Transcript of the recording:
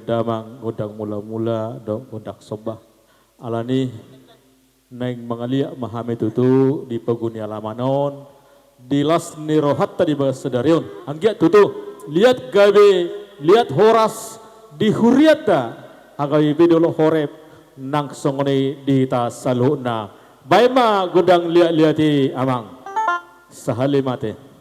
damang godang mula-mula do godak sobah alani neng mangalia mahame tutu di peguni alamanon di las nirohat tadi bahasa anggia tutu lihat gawe lihat horas di huriata agawi bidolo horep nang songone di tasaluna baima godang lihat-lihati amang sahalimate